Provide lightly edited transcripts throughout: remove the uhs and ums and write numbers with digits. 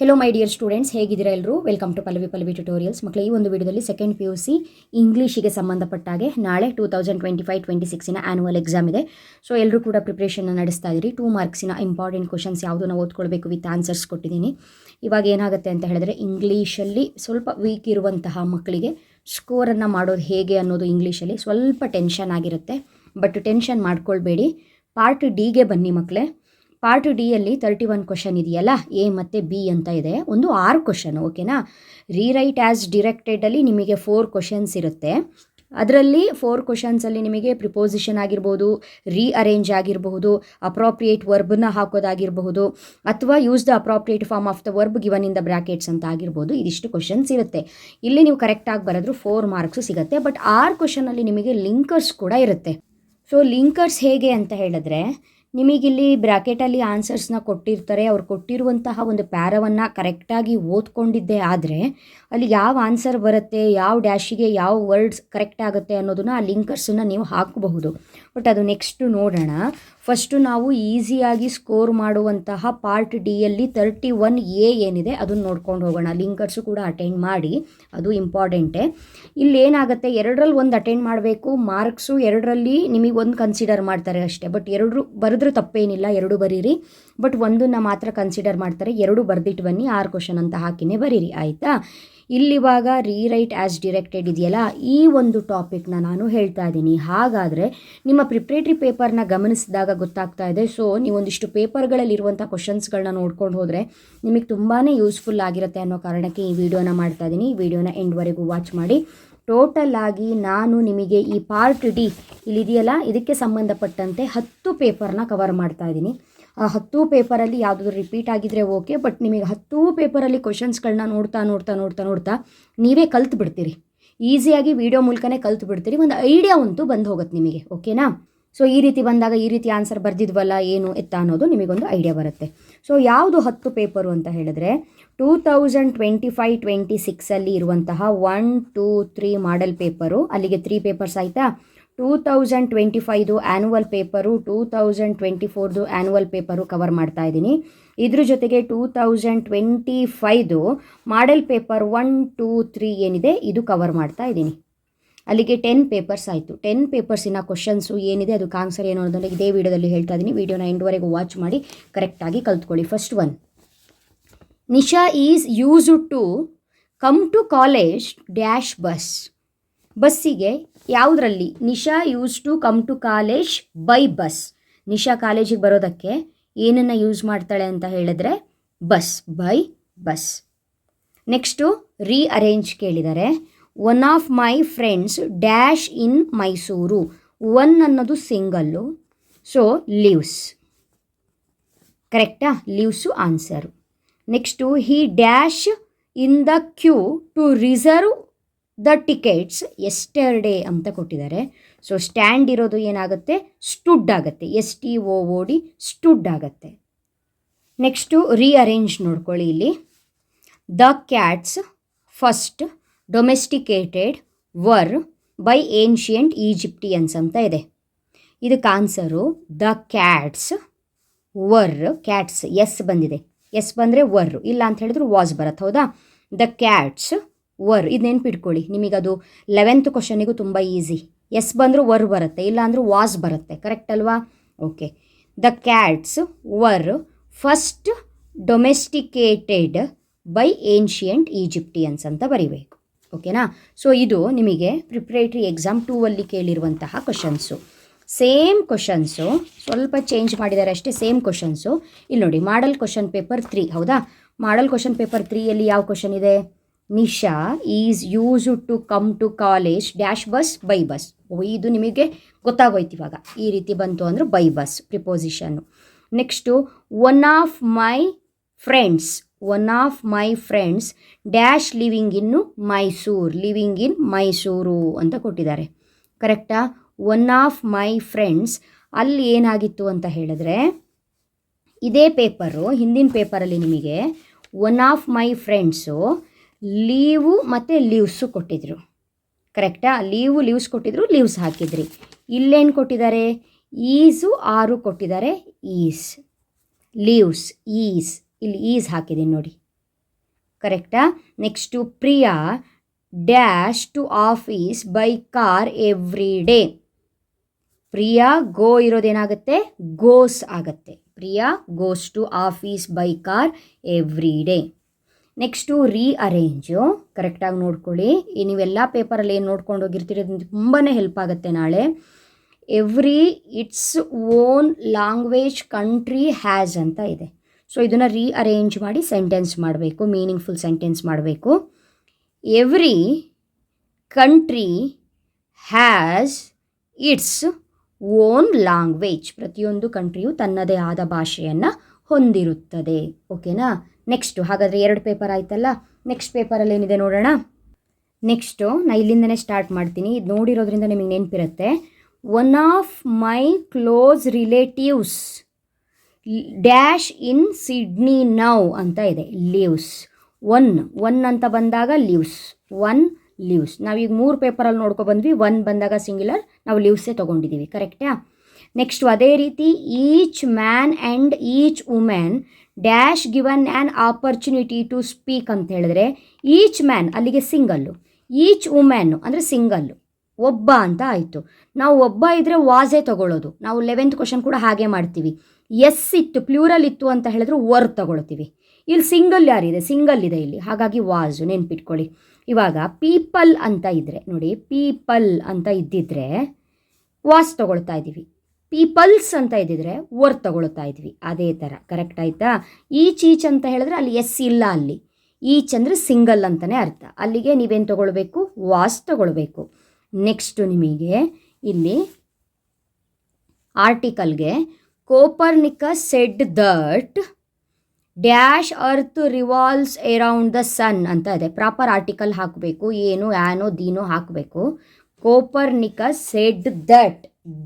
Hello my dear students, ಹೇಗಿದ್ದೀರಾ ಎಲ್ಲರೂ? Welcome to Pallavi tutorials. ಮಕ್ಕಳೇ, ಈ ಒಂದು ವಿಡಿಯೋದಲ್ಲಿ ಸೆಕೆಂಡ್ PUC ಇಂಗ್ಲೀಷಿಗೆ ಸಂಬಂಧಪಟ್ಟಾಗೆ ನಾಳೆ 2025-26 ಆ್ಯನ್ಯುವಲ್ ಎಕ್ಸಾಮ್ ಇದೆ. ಸೊ ಎಲ್ಲರೂ ಕೂಡ ಪ್ರಿಪ್ರೇಷನ್ನ ನಡೆಸ್ತಾ ಇದ್ದೀರಿ. 2 ಮಾರ್ಕ್ಸಿನ ಇಂಪಾರ್ಟೆಂಟ್ ಕ್ವಶನ್ಸ್ ಯಾವುದನ್ನು ಓದ್ಕೊಳ್ಬೇಕು ವಿತ್ ಆನ್ಸರ್ಸ್ ಕೊಟ್ಟಿದ್ದೀನಿ. ಇವಾಗ ಏನಾಗುತ್ತೆ ಅಂತ ಹೇಳಿದ್ರೆ, ಇಂಗ್ಲೀಷಲ್ಲಿ ಸ್ವಲ್ಪ ವೀಕ್ ಇರುವಂತಹ ಮಕ್ಕಳಿಗೆ ಸ್ಕೋರನ್ನು ಮಾಡೋದು ಹೇಗೆ ಅನ್ನೋದು ಇಂಗ್ಲೀಷಲ್ಲಿ ಸ್ವಲ್ಪ ಟೆನ್ಷನ್ ಆಗಿರುತ್ತೆ. But tension ಮಾಡ್ಕೊಳ್ಬೇಡಿ. ಪಾರ್ಟ್ ಡಿಗೆ ಬನ್ನಿ ಮಕ್ಕಳೇ. ಪಾರ್ಟ್ ಡಿಯಲ್ಲಿ 31 ಕ್ವಶನ್ ಇದೆಯಲ್ಲ, ಎ ಮತ್ತು ಬಿ ಅಂತ ಇದೆ. ಒಂದು 6 ಕ್ವಶನ್, ಓಕೆನಾ? ರೀರೈಟ್ ಆ್ಯಸ್ ಡಿರೆಕ್ಟೆಡಲ್ಲಿ ನಿಮಗೆ 4 ಕ್ವಶನ್ಸ್ ಇರುತ್ತೆ. ಅದರಲ್ಲಿ 4 ಕ್ವಶನ್ಸಲ್ಲಿ ನಿಮಗೆ ಪ್ರಿಪೋಸಿಷನ್ ಆಗಿರ್ಬೋದು, ರೀಅರೇಂಜ್ ಆಗಿರಬಹುದು, ಅಪ್ರಾಪ್ರಿಯೇಟ್ ವರ್ಬ್ನ ಹಾಕೋದಾಗಿರಬಹುದು, ಅಥವಾ use the appropriate form of the verb given in the brackets ಅಂತ ಆಗಿರ್ಬೋದು. ಇದಿಷ್ಟು ಕ್ವಶನ್ಸ್ ಇರುತ್ತೆ. ಇಲ್ಲಿ ನೀವು ಕರೆಕ್ಟಾಗಿ ಬರೆದ್ರು 4 ಮಾರ್ಕ್ಸ್ ಸಿಗುತ್ತೆ. ಬಟ್ 6 ಕ್ವಶನಲ್ಲಿ ನಿಮಗೆ ಲಿಂಕರ್ಸ್ ಕೂಡ ಇರುತ್ತೆ. ಸೊ ಲಿಂಕರ್ಸ್ ಹೇಗೆ ಅಂತ ಹೇಳಿದ್ರೆ, ನಿಮಗಿಲ್ಲಿ ಬ್ರ್ಯಾಕೆಟಲ್ಲಿ ಆನ್ಸರ್ಸ್ನ ಕೊಟ್ಟಿರ್ತಾರೆ. ಅವ್ರು ಕೊಟ್ಟಿರುವಂತಹ ಒಂದು ಪ್ಯಾರವನ್ನು ಕರೆಕ್ಟಾಗಿ ಓದ್ಕೊಂಡಿದ್ದೆ ಆದರೆ ಅಲ್ಲಿ ಯಾವ ಆನ್ಸರ್ ಬರುತ್ತೆ, ಯಾವ ಡ್ಯಾಶಿಗೆ ಯಾವ ವರ್ಡ್ಸ್ ಕರೆಕ್ಟ್ ಆಗುತ್ತೆ ಅನ್ನೋದನ್ನು ಆ ಲಿಂಕರ್ಸನ್ನು ನೀವು ಹಾಕಬಹುದು. ಬಟ್ ಅದು ನೆಕ್ಸ್ಟು ನೋಡೋಣ. ಫಸ್ಟು ನಾವು ಈಸಿಯಾಗಿ ಸ್ಕೋರ್ ಮಾಡುವಂತಹ ಪಾರ್ಟ್ ಡಿಯಲ್ಲಿ 31A ಏನಿದೆ ಅದನ್ನು ನೋಡ್ಕೊಂಡು ಹೋಗೋಣ. ಲಿಂಕರ್ಸು ಕೂಡ ಅಟೆಂಡ್ ಮಾಡಿ, ಅದು ಇಂಪಾರ್ಟೆಂಟೇ. ಇಲ್ಲೇನಾಗುತ್ತೆ, 2ರಲ್ಲಿ 1 ಅಟೆಂಡ್ ಮಾಡಬೇಕು. ಮಾರ್ಕ್ಸು 2ರಲ್ಲಿ ನಿಮಗೆ 1 ಕನ್ಸಿಡರ್ ಮಾಡ್ತಾರೆ ಅಷ್ಟೇ. ಬಟ್ 2 ಬರೆದ್ರೂ ತಪ್ಪೇನಿಲ್ಲ, 2 ಬರೀರಿ. ಬಟ್ 1ನ್ನು ಮಾತ್ರ ಕನ್ಸಿಡರ್ ಮಾಡ್ತಾರೆ. 2 ಬರೆದಿಟ್ಟು ಬನ್ನಿ, 6 ಕ್ವಶನ್ ಅಂತ ಹಾಕಿನೇ ಬರೀರಿ, ಆಯಿತಾ? ಇಲ್ಲಿವಾಗ ರೀರೈಟ್ ಆ್ಯಸ್ ಡಿರೆಕ್ಟೆಡ್ ಇದೆಯಲ್ಲ, ಈ ಒಂದು ಟಾಪಿಕ್ನ ನಾನು ಹೇಳ್ತಾ ಇದ್ದೀನಿ. ಹಾಗಾದರೆ ನಿಮ್ಮ ಪ್ರಿಪ್ರೇಟ್ರಿ ಪೇಪರ್ನ ಗಮನಿಸಿದಾಗ ಗೊತ್ತಾಗ್ತಾ ಇದೆ. ಸೊ ನೀವೊಂದಿಷ್ಟು ಪೇಪರ್ಗಳಲ್ಲಿರುವಂಥ ಕ್ವಶನ್ಸ್ಗಳನ್ನ ನೋಡ್ಕೊಂಡು ಹೋದರೆ ನಿಮಗೆ ತುಂಬಾ ಯೂಸ್ಫುಲ್ ಆಗಿರುತ್ತೆ ಅನ್ನೋ ಕಾರಣಕ್ಕೆ ಈ ವಿಡಿಯೋನ ಮಾಡ್ತಾ ಇದ್ದೀನಿ. ಈ ವಿಡಿಯೋನ ಎಂಡ್ವರೆಗೂ ವಾಚ್ ಮಾಡಿ. ಟೋಟಲ್ ಆಗಿ ನಾನು ನಿಮಗೆ ಈ ಪಾರ್ಟ್ ಡಿ ಇಲ್ಲಿದೆಯಲ್ಲ, ಇದಕ್ಕೆ ಸಂಬಂಧಪಟ್ಟಂತೆ 10 ಪೇಪರ್ನ ಕವರ್ ಮಾಡ್ತಾ ಇದ್ದೀನಿ. ಆ 10 ಪೇಪರಲ್ಲಿ ಯಾವುದಾದ್ರು ರಿಪೀಟ್ ಆಗಿದ್ದರೆ ಓಕೆ. ಬಟ್ ನಿಮಗೆ 10 ಪೇಪರಲ್ಲಿ ಕ್ವಶನ್ಸ್ಗಳನ್ನ ನೋಡ್ತಾ ನೀವೇ ಕಲ್ತು ಬಿಡ್ತೀರಿ. ಈಸಿಯಾಗಿ ವಿಡಿಯೋ ಮೂಲಕನೇ ಕಲ್ತು ಬಿಡ್ತೀರಿ. ಒಂದು ಐಡಿಯಾ ಅಂತೂ ಬಂದು ಹೋಗುತ್ತೆ ನಿಮಗೆ, ಓಕೆನಾ? ಸೊ ಈ ರೀತಿ ಬಂದಾಗ ಈ ರೀತಿ ಆನ್ಸರ್ ಬರ್ದಿದ್ವಲ್ಲ ಏನು ಎತ್ತ ಅನ್ನೋದು ನಿಮಗೊಂದು ಐಡಿಯಾ ಬರುತ್ತೆ. ಸೊ ಯಾವುದು 10 ಪೇಪರು ಅಂತ ಹೇಳಿದ್ರೆ, 2025-26 ಇರುವಂತಹ 1, 2, 3 ಮಾಡೆಲ್ ಪೇಪರು, ಅಲ್ಲಿಗೆ 3 ಪೇಪರ್ಸ್ ಆಯಿತಾ. 2025 annual paper, 2024 annual paper cover ಮಾಡ್ತಾ ಇದ್ದೀನಿ. ಇದ್ರ ಜೊತೆಗೆ 2025 ಮಾಡೆಲ್ ಪೇಪರ್ 1, 2, 3 ಏನಿದೆ ಇದು ಕವರ್ ಮಾಡ್ತಾ ಇದ್ದೀನಿ. ಅಲ್ಲಿಗೆ 10 ಪೇಪರ್ಸ್ ಆಯಿತು. 10 ಪೇಪರ್ಸಿನ ಕ್ವಶನ್ಸು ಏನಿದೆ ಅದಕ್ಕೆ ಆನ್ಸರ್ ಏನು ಅನ್ನೋದನ್ನು ಇದೇ ವಿಡಿಯೋದಲ್ಲಿ ಹೇಳ್ತಾ ಇದ್ದೀನಿ. ವಿಡಿಯೋನ ಎಂಡ್ವರೆಗೂ ವಾಚ್ ಮಾಡಿ ಕರೆಕ್ಟಾಗಿ ಕಲ್ತ್ಕೊಳ್ಳಿ. First one, Nisha is used to come to college dash bus. ಬಸ್ಸಿಗೆ ಯಾವುದರಲ್ಲಿ? Nisha use to come to college by bus. Nisha ಕಾಲೇಜಿಗೆ ಬರೋದಕ್ಕೆ ಏನನ್ನು ಯೂಸ್ ಮಾಡ್ತಾಳೆ ಅಂತ ಹೇಳಿದ್ರೆ bus, by bus. Next rearrange ಕೇಳಿದ್ದಾರೆ. 1 of my friends dash in Mysuru. 1 ಅನ್ನೋದು ಸಿಂಗಲ್ಲು, ಸೊ ಲೀವ್ಸ್. ಕರೆಕ್ಟಾ? Leaves answer. Next he dash in the queue to reserve the tickets yesterday ಅಂತ ಕೊಟ್ಟಿದ್ದಾರೆ. ಸೊ ಸ್ಟ್ಯಾಂಡ್ ಇರೋದು ಏನಾಗುತ್ತೆ? ಸ್ಟುಡ್ ಆಗುತ್ತೆ. STOOD ಸ್ಟುಡ್ ಆಗುತ್ತೆ. Next rearrange ನೋಡ್ಕೊಳ್ಳಿ. ಇಲ್ಲಿ the cats first domesticated were by ancient Egyptians ಅಂತ ಇದೆ. ಇದಕ್ಕೆ answer the cats were. Cats S ಬಂದಿದೆ, ಎಸ್ ಬಂದರೆ ವರ್, ಇಲ್ಲ ಅಂತ ಹೇಳಿದ್ರು ವಾಸ್ ಬರುತ್ತೆ, ಹೌದಾ? ದ ಕ್ಯಾಟ್ಸ್ ವರ್, ಇದು ನೆನ್ಪಿಟ್ಕೊಳ್ಳಿ. ನಿಮಗದು 11th ಕ್ವಶನಿಗೂ ತುಂಬ ಈಸಿ. ಎಸ್ ಬಂದರೂ ವರ್ ಬರುತ್ತೆ, ಇಲ್ಲ ಅಂದರೂ ವಾಸ್ ಬರುತ್ತೆ. ಕರೆಕ್ಟ್ ಅಲ್ವಾ? Okay. The cats were first domesticated by ancient Egyptians ಅಂತ ಬರೀಬೇಕು, ಓಕೆನಾ? ಸೊ ಇದು ನಿಮಗೆ ಪ್ರಿಪ್ರೇಟ್ರಿ ಎಕ್ಸಾಮ್ 2ಅಲ್ಲಿ ಕೇಳಿರುವಂತಹ ಕ್ವಶನ್ಸು. ಸೇಮ್ ಕ್ವಶನ್ಸು, ಸ್ವಲ್ಪ ಚೇಂಜ್ ಮಾಡಿದ್ದಾರೆ ಅಷ್ಟೇ. ಸೇಮ್ ಕ್ವಶನ್ಸು ಇಲ್ಲಿ ನೋಡಿ. ಮಾಡಲ್ ಕ್ವಶನ್ ಪೇಪರ್ 3, ಹೌದಾ? ಮಾಡಲ್ ಕ್ವಶನ್ ಪೇಪರ್ 3ಯಲ್ಲಿ ಯಾವ ಕ್ವಶನ್ ಇದೆ? Nisha is used to come to college dash bus by bus. ಇದು ನಿಮಗೆ ಗೊತ್ತಾಗೋಯ್ತು ಇವಾಗ. ಈ ರೀತಿ ಬಂತು ಅಂದರೆ by bus preposition. Next 1 of my friends dash living in Mysuru ಅಂತ ಕೊಟ್ಟಿದ್ದಾರೆ. ಕರೆಕ್ಟಾ? 1 ಆಫ್ ಮೈ ಫ್ರೆಂಡ್ಸ್ ಅಲ್ಲಿ ಏನಾಗಿತ್ತು ಅಂತ ಹೇಳಿದ್ರೆ, ಇದೇ ಪೇಪರು ಹಿಂದಿನ ಪೇಪರಲ್ಲಿ ನಿಮಗೆ 1 ಆಫ್ ಮೈ ಫ್ರೆಂಡ್ಸು ಲೀವು ಮತ್ತು ಲೀವ್ಸು ಕೊಟ್ಟಿದ್ರು. ಕರೆಕ್ಟಾ? ಲೀವ್ಸ್ ಕೊಟ್ಟಿದ್ರು, ಲೀವ್ಸ್ ಹಾಕಿದ್ರಿ. ಇಲ್ಲೇನು ಕೊಟ್ಟಿದ್ದಾರೆ? ಈಸು 6 ಕೊಟ್ಟಿದ್ದಾರೆ, ಈಸ್. ಲೀವ್ಸ್ ಈಸ್, ಇಲ್ಲಿ ಈಸ್ ಹಾಕಿದ್ದೀನಿ ನೋಡಿ. ಕರೆಕ್ಟಾ? Next Priya dash to office by car every day. Priya go ಇರೋದೇನಾಗುತ್ತೆ, ಗೋಸ್ ಆಗುತ್ತೆ. Priya goes to office by car every day. Next rearrange, ಕರೆಕ್ಟಾಗಿ ನೋಡ್ಕೊಳ್ಳಿ. ನೀವೆಲ್ಲ ಪೇಪರಲ್ಲಿ ಏನು ನೋಡ್ಕೊಂಡು ಹೋಗಿರ್ತೀರಿ ಅದು ತುಂಬಾ ಹೆಲ್ಪ್ ಆಗುತ್ತೆ ನಾಳೆ. Every its own language country has ಅಂತ ಇದೆ. ಸೊ ಇದನ್ನು ರೀಅರೇಂಜ್ ಮಾಡಿ ಸೆಂಟೆನ್ಸ್ ಮಾಡಬೇಕು, ಮೀನಿಂಗ್ಫುಲ್ ಸೆಂಟೆನ್ಸ್ ಮಾಡಬೇಕು. Every country has its own language. ಪ್ರತಿಯೊಂದು ಕಂಟ್ರಿಯು ತನ್ನದೇ ಆದ ಭಾಷೆಯನ್ನು ಹೊಂದಿರುತ್ತದೆ. ಓಕೆನಾ? ನೆಕ್ಸ್ಟು ಹಾಗಾದರೆ 2 ಪೇಪರ್ ಆಯ್ತಲ್ಲ. ನೆಕ್ಸ್ಟ್ ಪೇಪರಲ್ಲಿ ಏನಿದೆ ನೋಡೋಣ. ನೆಕ್ಸ್ಟು ನಾ ಇಲ್ಲಿಂದನೇ ಸ್ಟಾರ್ಟ್ ಮಾಡ್ತೀನಿ. ಇದು ನೋಡಿರೋದ್ರಿಂದ ನಿಮಗೆ ನೆನಪಿರುತ್ತೆ. One of my close relatives dash in Sydney now ಅಂತ ಇದೆ. ಲಿವ್ಸ್. ಒನ್ ಅಂತ ಬಂದಾಗ ಲಿವ್ಸ್. One lives. ನಾವೀಗ 3 ಪೇಪರಲ್ಲಿ ನೋಡ್ಕೊ ಬಂದ್ವಿ. 1 ಬಂದಾಗ ಸಿಂಗ್ಯುಲರ್, ನಾವು ಲಿವ್ಸೇ ತೊಗೊಂಡಿದ್ದೀವಿ. ಕರೆಕ್ಟಾ? ನೆಕ್ಸ್ಟು ಅದೇ ರೀತಿ each man and each women dash given an opportunity to speak ಅಂತ ಹೇಳಿದ್ರೆ ಈಚ್ ಮ್ಯಾನ್ ಅಲ್ಲಿಗೆ ಸಿಂಗಲ್ಲು, ಈಚ್ ವುಮೆನ್ನು ಅಂದರೆ ಸಿಂಗಲ್ಲು, ಒಬ್ಬ ಅಂತ ಆಯಿತು. ನಾವು ಒಬ್ಬ ಇದ್ದರೆ ವಾಸೇ ತೊಗೊಳ್ಳೋದು. ನಾವು 11th ಕ್ವಶನ್ ಕೂಡ ಹಾಗೆ ಮಾಡ್ತೀವಿ. ಎಸ್ ಇತ್ತು, ಪ್ಲೂರಲ್ ಇತ್ತು ಅಂತ ಹೇಳಿದ್ರೆ ವರ್ ತೊಗೊಳ್ತೀವಿ. ಇಲ್ಲಿ ಸಿಂಗಲ್ ಯಾರಿದೆ, ಸಿಂಗಲ್ ಇದೆ ಇಲ್ಲಿ, ಹಾಗಾಗಿ ವಾಸು ನೆನ್ಪಿಟ್ಕೊಳ್ಳಿ. ಇವಾಗ ಪೀಪಲ್ ಅಂತ ಇದ್ದರೆ ನೋಡಿ, ಪೀಪಲ್ ಅಂತ ಇದ್ದಿದ್ರೆ ವಾಸ್ ತೊಗೊಳ್ತಾ ಇದ್ದೀವಿ. ಪೀಪಲ್ಸ್ ಅಂತ ಇದ್ದಿದ್ರೆ ವರ್ ತೊಗೊಳ್ತಾ ಇದ್ವಿ. ಅದೇ ಥರ. ಕರೆಕ್ಟ್ ಆಯಿತಾ? ಈಚ್ ಅಂತ ಹೇಳಿದ್ರೆ ಅಲ್ಲಿ ಎಸ್ ಇಲ್ಲ, ಅಲ್ಲಿ ಈಚ್ ಅಂದರೆ ಸಿಂಗಲ್ ಅಂತಲೇ ಅರ್ಥ. ಅಲ್ಲಿಗೆ ನೀವೇನು ತೊಗೊಳ್ಬೇಕು, ವಾಸ್ ತೊಗೊಳ್ಬೇಕು. ನೆಕ್ಸ್ಟು ನಿಮಗೆ ಇಲ್ಲಿ ಆರ್ಟಿಕಲ್ಗೆ Copernicus said that dash earth revolves around the sun ಅಂತ ಇದೆ. ಪ್ರಾಪರ್ ಆರ್ಟಿಕಲ್ ಹಾಕಬೇಕು. ಏನು, ಆ್ಯನೋ, ದೀನೋ ಹಾಕಬೇಕು. Copernicus said that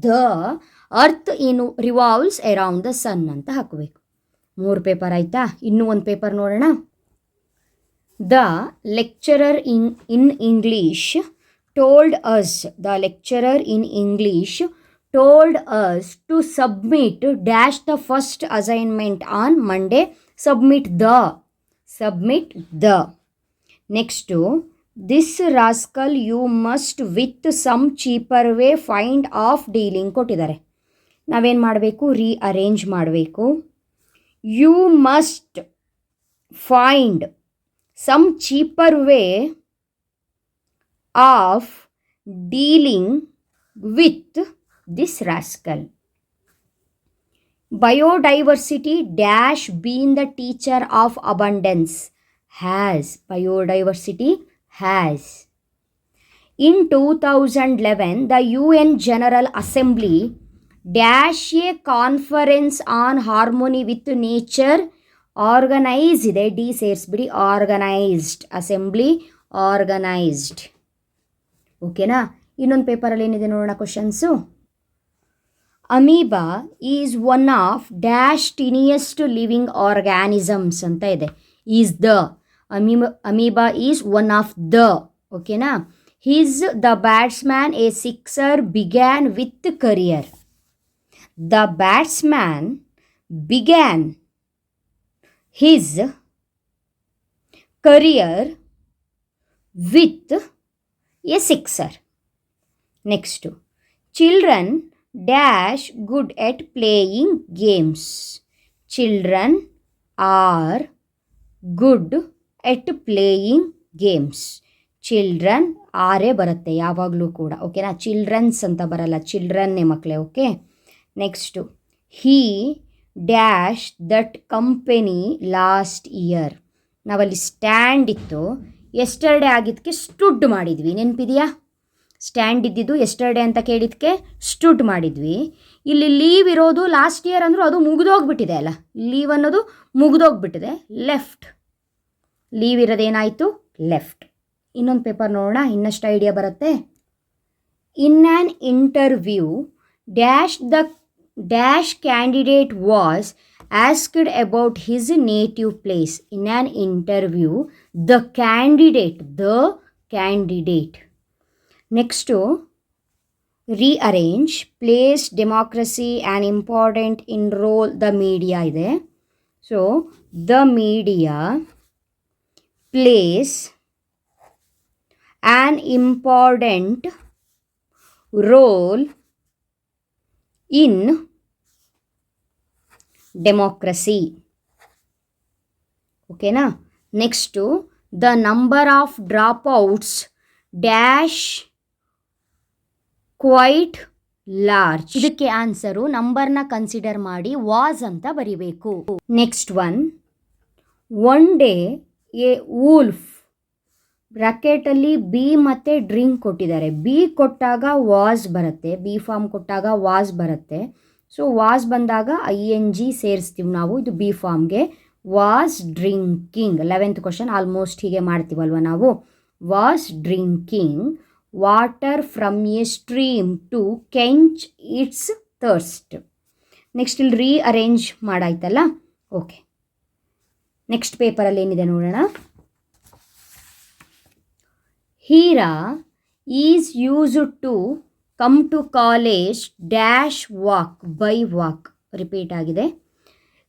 the earth revolves around the sun ಅಂತ ಹಾಕಬೇಕು. 3 ಪೇಪರ್ ಆಯಿತಾ? ಇನ್ನೂ 1 ಪೇಪರ್ ನೋಡೋಣ. The lecturer in English told us, the lecturer in English told us to submit dash the first assignment on Monday. Submit the. Next, this rascal you must with some cheaper way find off dealing ಕೊಟ್ಟಿದ್ದಾರೆ. ನಾವೇನು ಮಾಡಬೇಕು, rearrange ಮಾಡಬೇಕು. You must find some cheaper way of dealing with this rascal. Biodiversity dash been the teacher of abundance. Has. Biodiversity has. In 2011, the UN General Assembly dash a conference on harmony with nature organized ಇದೆ. D ಸೇರಿಸ್ಬಿಡಿ. Organized. Assembly organized. ಓಕೆನಾ? ಇನ್ನೊಂದು ಪೇಪರಲ್ಲಿ ಏನಿದೆ ನೋಡೋಣ questions. Amoeba is one of dash tiniest living organisms ಅಂತ ಇದೆ. Is the. Amoeba is one of the. ಓಕೆನಾ? His the batsman a sixer began with career. The batsman began his career with a sixer. Next children dash good at playing games. Children are good at playing games. Children ಆರೇ ಬರುತ್ತೆ ಯಾವಾಗಲೂ ಕೂಡ. ಓಕೆನಾ? Children's ಅಂತ ಬರಲ್ಲ, ಚಿಲ್ಡ್ರನ್ನೇ ಮಕ್ಕಳೇ. Okay? Next Hi dash that company last year. ನಾವಲ್ಲಿ stand ಇತ್ತು, ಎಸ್ಟರ್ಡೇ ಆಗಿದ್ದಕ್ಕೆ ಸ್ಟುಡ್ ಮಾಡಿದ್ವಿ. ನೆನಪಿದೆಯಾ? ಸ್ಟ್ಯಾಂಡ್ ಇದ್ದಿದ್ದು ಎಸ್ಟರ್ಡೇ ಅಂತ ಕೇಳಿದ್ದಕ್ಕೆ ಸ್ಟುಡ್ ಮಾಡಿದ್ವಿ. ಇಲ್ಲಿ ಲೀವ್ ಇರೋದು ಲಾಸ್ಟ್ ಇಯರ್ ಅಂದರೂ ಅದು ಮುಗಿದೋಗ್ಬಿಟ್ಟಿದೆ ಅಲ್ಲ, ಲೀವ್ ಅನ್ನೋದು ಮುಗಿದೋಗ್ಬಿಟ್ಟಿದೆ. ಲೆಫ್ಟ್. ಲೀವ್ ಇರೋದೇನಾಯಿತು, ಲೆಫ್ಟ್. ಇನ್ನೊಂದು ಪೇಪರ್ ನೋಡೋಣ, ಇನ್ನಷ್ಟು ಐಡಿಯಾ ಬರುತ್ತೆ. In an interview dash the dash candidate was asked about his native place. In an interview the candidate. Next rearrange place democracy an important in role the media ಇದೆ. So the media plays an important role in democracy. ಓಕೆನಾ. Next the number of dropouts dash quite large. ಇದಕ್ಕೆ answer ನಂಬರ್ನ consider ಮಾಡಿ was ಅಂತ ಬರಿಬೇಕು. Next one day a wolf ಬ್ರ್ಯಾಕೆಟಲ್ಲಿ B ಮತ್ತು drink ಕೊಟ್ಟಿದ್ದಾರೆ. ಬಿ ಕೊಟ್ಟಾಗ ವಾಸ್ ಬರುತ್ತೆ, ಬಿ ಫಾರ್ಮ್ ಕೊಟ್ಟಾಗ ವಾಸ್ ಬರುತ್ತೆ. ಸೊ ವಾಸ್ ಬಂದಾಗ ING ಸೇರಿಸ್ತೀವಿ ನಾವು, ಇದು ಬಿ ಫಾರ್ಮ್ಗೆ. Was drinking 11th question almost ಹೀಗೆ ಮಾಡ್ತೀವಲ್ವ ನಾವು. Was drinking water from a stream to quench its thirst. Next ಇಲ್ಲಿ ರೀಅರೇಂಜ್ ಮಾಡಾಯ್ತಲ್ಲ. ಓಕೆ, ನೆಕ್ಸ್ಟ್ ಪೇಪರಲ್ಲಿ ಏನಿದೆ ನೋಡೋಣ. Hira is used to come to college dash walk by walk. Repeat ಆಗಿದೆ.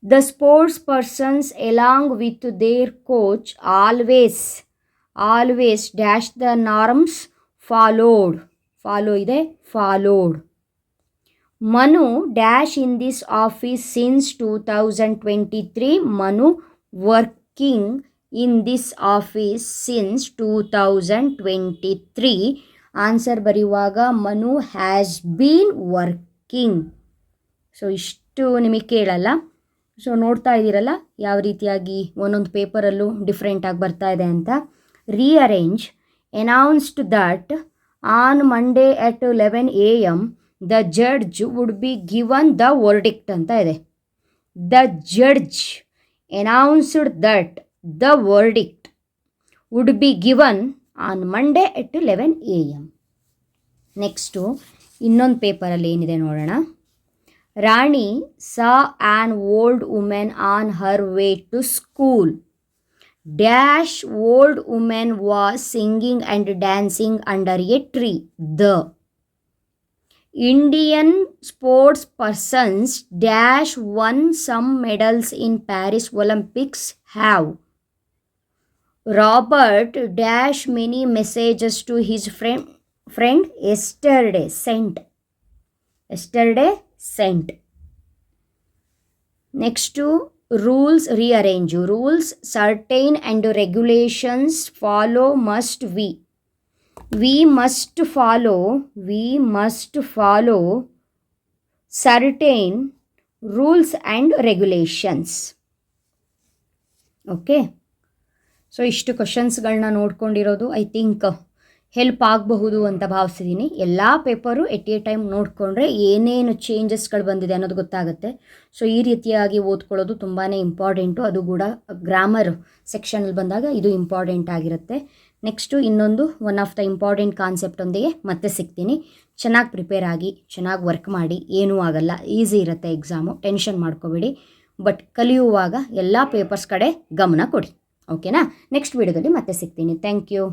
The sports persons along with their coach always dash the norms followed. Follow ಇದೆ, followed. Manu dash in this office since 2023. Manu working in this office since 2023. Answer ಬರೆಯುವಾಗ Manu has been working. So ಇಷ್ಟು ನಿಮಗೆ ಕೇಳಲ್ಲ. So ನೋಡ್ತಾ ಇದ್ದೀರಲ್ಲ ಯಾವ ರೀತಿಯಾಗಿ ಒಂದೊಂದು ಪೇಪರಲ್ಲೂ ಡಿಫ್ರೆಂಟಾಗಿ ಬರ್ತಾ ಇದೆ ಅಂತ. Rearrange announced that on Monday at 11 AM the judge would be given the verdict ಅಂತ ಇದೆ. The judge announced that the verdict would be given on Monday at 11 AM. Next ಇನ್ನೊಂದು ಪೇಪರಲ್ಲಿ ಏನಿದೆ ನೋಡೋಣ. Rani saw an old women on her way to school dash old women was singing and dancing under a tree. The Indian sports persons dash won some medals in Paris Olympics have. Robert dash many messages to his friend yesterday sent. Next to rules rearrange. Rules certain and regulations follow must we must follow certain rules and regulations. Okay, so ಇಷ್ಟು ಕ್ವಶನ್ಸ್ಗಳನ್ನ ನೋಡ್ಕೊಂಡಿರೋದು I think help ಆಗಬಹುದು ಅಂತ ಭಾವಿಸಿದ್ದೀನಿ. ಎಲ್ಲ paper at a time ನೋಡಿಕೊಂಡ್ರೆ ಏನೇನು ಚೇಂಜಸ್ಗಳು ಬಂದಿದೆ ಅನ್ನೋದು ಗೊತ್ತಾಗುತ್ತೆ. So ಈ ರೀತಿಯಾಗಿ ಓದ್ಕೊಳ್ಳೋದು ತುಂಬಾ ಇಂಪಾರ್ಟೆಂಟು. ಅದು ಕೂಡ ಗ್ರಾಮರ್ ಸೆಕ್ಷನಲ್ಲಿ ಬಂದಾಗ ಇದು ಇಂಪಾರ್ಟೆಂಟ್ ಆಗಿರುತ್ತೆ. ನೆಕ್ಸ್ಟು ಇನ್ನೊಂದು one of the important concept ಒಂದಿಗೆ ಮತ್ತೆ ಸಿಗ್ತೀನಿ. ಚೆನ್ನಾಗಿ ಪ್ರಿಪೇರ್ ಆಗಿ ಚೆನ್ನಾಗಿ ವರ್ಕ್ ಮಾಡಿ, ಏನೂ ಆಗಲ್ಲ, ಈಸಿ ಇರುತ್ತೆ ಎಕ್ಸಾಮು, ಟೆನ್ಷನ್ ಮಾಡ್ಕೋಬೇಡಿ. ಬಟ್ ಕಲಿಯುವಾಗ ಎಲ್ಲ ಪೇಪರ್ಸ್ ಕಡೆ ಗಮನ ಕೊಡಿ. ಓಕೆನಾ. ನೆಕ್ಸ್ಟ್ ವಿಡಿಯೋದಲ್ಲಿ ಮತ್ತೆ ಸಿಗ್ತೀನಿ. Thank you.